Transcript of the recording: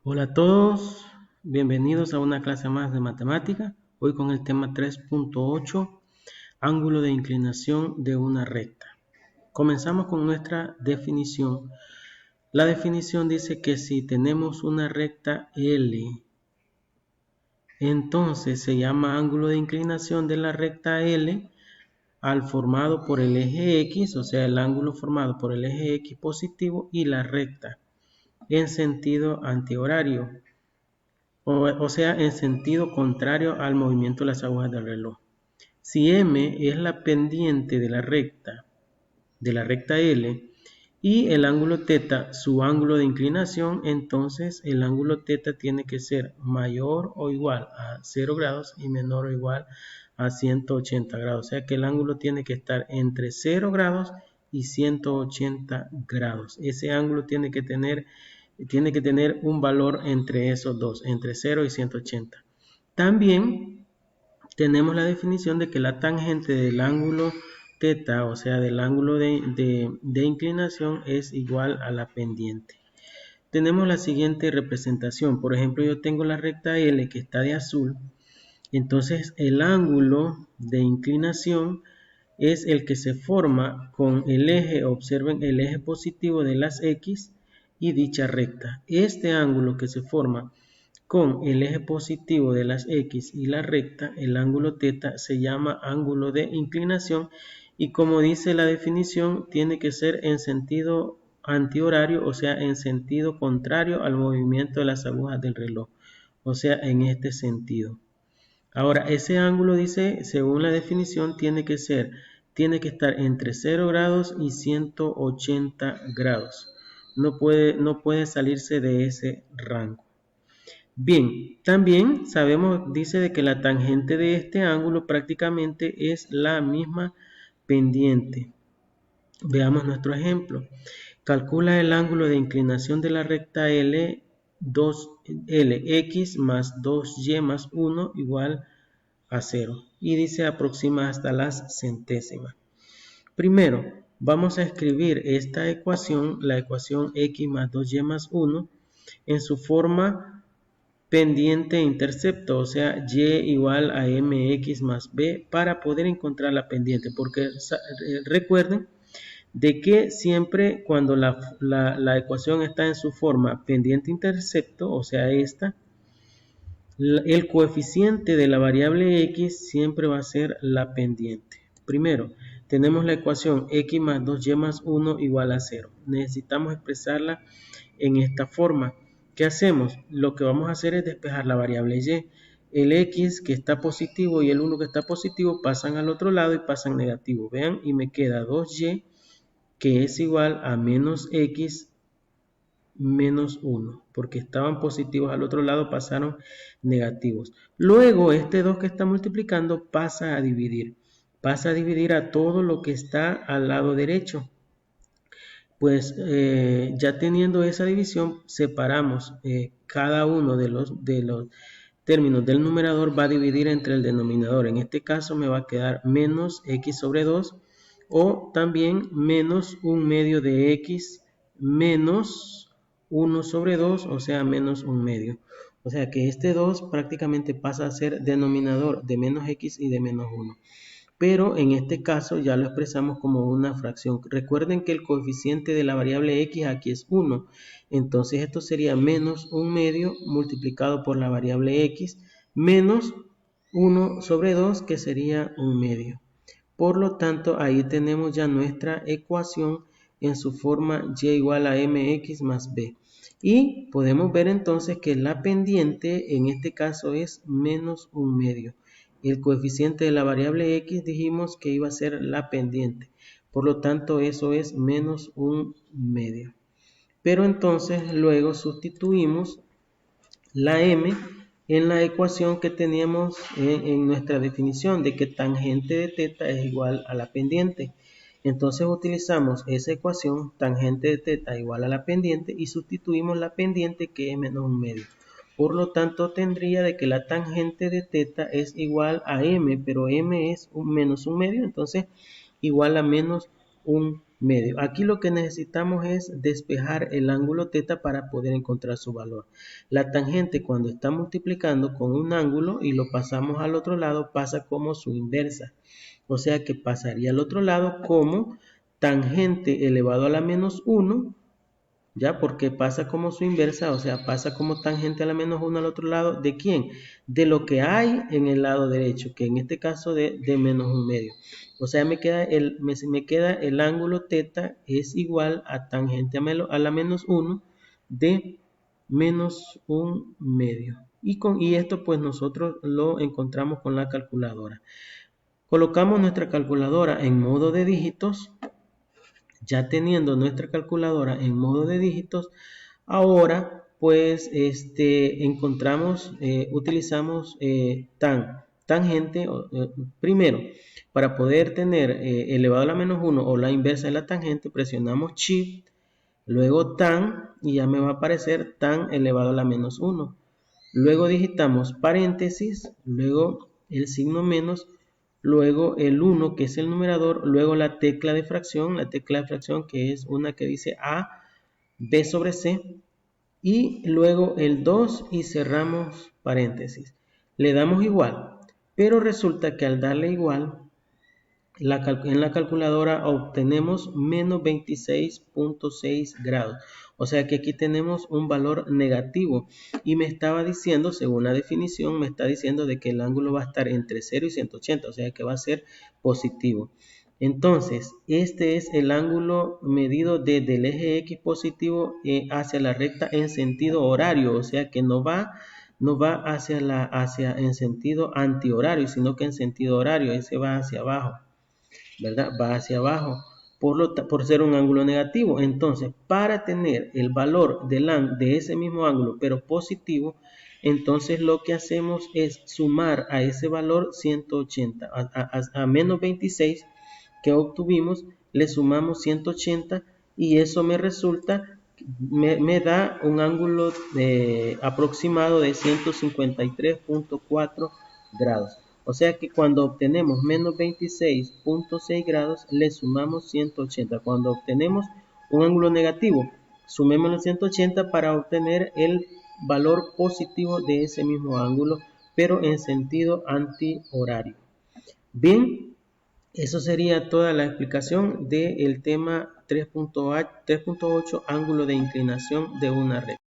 Hola a todos, bienvenidos a una clase más de matemática. Hoy con el tema 3.8, ángulo de inclinación de una recta. Comenzamos con nuestra definición. La definición dice que si tenemos una recta L, entonces se llama ángulo de inclinación de la recta L al formado por el eje X, o sea, el ángulo formado por el eje X positivo y la recta en sentido antihorario. O sea, en sentido contrario al movimiento de las agujas del reloj. Si M es la pendiente de la recta L, y el ángulo θ su ángulo de inclinación, entonces el ángulo θ tiene que ser mayor o igual a 0 grados y menor o igual a 180 grados. O sea que el ángulo tiene que estar entre 0 grados y 180 grados. Ese ángulo tiene que tener un valor entre esos dos, entre 0 y 180. También tenemos la definición de que la tangente del ángulo θ, o sea, del ángulo de inclinación, es igual a la pendiente. Tenemos la siguiente representación. Por ejemplo, yo tengo la recta L que está de azul. Entonces, el ángulo de inclinación es el que se forma con el eje, observen, el eje positivo de las X y dicha recta. Este ángulo que se forma con el eje positivo de las X y la recta, el ángulo θ, se llama ángulo de inclinación y como dice la definición, tiene que ser en sentido antihorario, o sea, en sentido contrario al movimiento de las agujas del reloj, o sea, en este sentido. Ahora, ese ángulo dice, según la definición, tiene que estar entre 0 grados y 180 grados. No puede salirse de ese rango. Bien, también sabemos, dice de que la tangente de este ángulo prácticamente es la misma pendiente. Veamos nuestro ejemplo. Calcula el ángulo de inclinación de la recta L, 2Lx más 2y más 1 igual a 0. Y dice aproxima hasta las centésimas. Primero, vamos a escribir esta ecuación, la ecuación x más 2y más 1, en su forma pendiente e intercepto, o sea, y igual a mx más b, para poder encontrar la pendiente, porque recuerden de que siempre cuando la ecuación está en su forma pendiente intercepto, o sea, el coeficiente de la variable x siempre va a ser la pendiente. Primero, tenemos la ecuación x más 2y más 1 igual a 0. Necesitamos expresarla en esta forma. ¿Qué hacemos? Lo que vamos a hacer es despejar la variable y. El x que está positivo y el 1 que está positivo pasan al otro lado y pasan negativo. Vean, y me queda 2y que es igual a menos x menos 1, porque estaban positivos al otro lado, pasaron negativos. Luego, este 2 que está multiplicando pasa a dividir a todo lo que está al lado derecho. Pues ya teniendo esa división, separamos cada uno de los términos del numerador va a dividir entre el denominador. En este caso me va a quedar menos x sobre 2 o también menos 1 medio de x menos 1 sobre 2, o sea, menos 1 medio. O sea que este 2 prácticamente pasa a ser denominador de menos x y de menos 1. Pero en este caso ya lo expresamos como una fracción. Recuerden que el coeficiente de la variable x aquí es 1. Entonces esto sería menos 1 medio multiplicado por la variable x menos 1 sobre 2 que sería 1 medio. Por lo tanto, ahí tenemos ya nuestra ecuación en su forma y igual a mx más b. Y podemos ver entonces que la pendiente en este caso es menos 1 medio. El coeficiente de la variable x dijimos que iba a ser la pendiente. Por lo tanto, eso es menos 1 medio. Pero entonces luego sustituimos la m en la ecuación que teníamos en nuestra definición de que tangente de θ es igual a la pendiente. Entonces utilizamos esa ecuación, tangente de θ igual a la pendiente, y sustituimos la pendiente que es menos 1 medio. Por lo tanto, tendría de que la tangente de θ es igual a m, pero m es menos 1 medio, entonces igual a menos 1 medio. Aquí lo que necesitamos es despejar el ángulo θ para poder encontrar su valor. La tangente, cuando está multiplicando con un ángulo y lo pasamos al otro lado, pasa como su inversa. O sea que pasaría al otro lado como tangente elevado a la menos 1, ¿ya? Porque pasa como su inversa, o sea, pasa como tangente a la menos 1 al otro lado. ¿De quién? De lo que hay en el lado derecho, que en este caso de menos 1 medio. O sea, me queda el ángulo θ es igual a tangente a la menos 1 de menos 1 medio. Y esto pues nosotros lo encontramos con la calculadora. Colocamos nuestra calculadora en modo de dígitos. Ya teniendo nuestra calculadora en modo de dígitos, ahora pues utilizamos tangente. Primero, para poder tener elevado a la menos 1 o la inversa de la tangente, presionamos Shift, luego tan, y ya me va a aparecer tan elevado a la menos 1. Luego digitamos paréntesis, luego el signo menos, luego el 1 que es el numerador, luego la tecla de fracción que es una que dice A, B sobre C, y luego el 2 y cerramos paréntesis. Le damos igual, pero resulta que al darle igual, en la calculadora obtenemos menos 26.6 grados. O sea que aquí tenemos un valor negativo. Y me estaba diciendo, según la definición, me está diciendo de que el ángulo va a estar entre 0 y 180. O sea que va a ser positivo. Entonces, este es el ángulo medido desde el eje X positivo hacia la recta en sentido horario. O sea que no va en sentido antihorario, sino que en sentido horario. Ese va hacia abajo, ¿verdad? Va hacia abajo por ser un ángulo negativo. Entonces, para tener el valor de ese mismo ángulo, pero positivo, entonces lo que hacemos es sumar a ese valor 180, a menos 26 que obtuvimos, le sumamos 180 y eso me da un ángulo aproximado de 153.4 grados. O sea que cuando obtenemos menos 26.6 grados, le sumamos 180. Cuando obtenemos un ángulo negativo, sumemos los 180 para obtener el valor positivo de ese mismo ángulo, pero en sentido antihorario. Bien, eso sería toda la explicación del tema 3.8, ángulo de inclinación de una recta.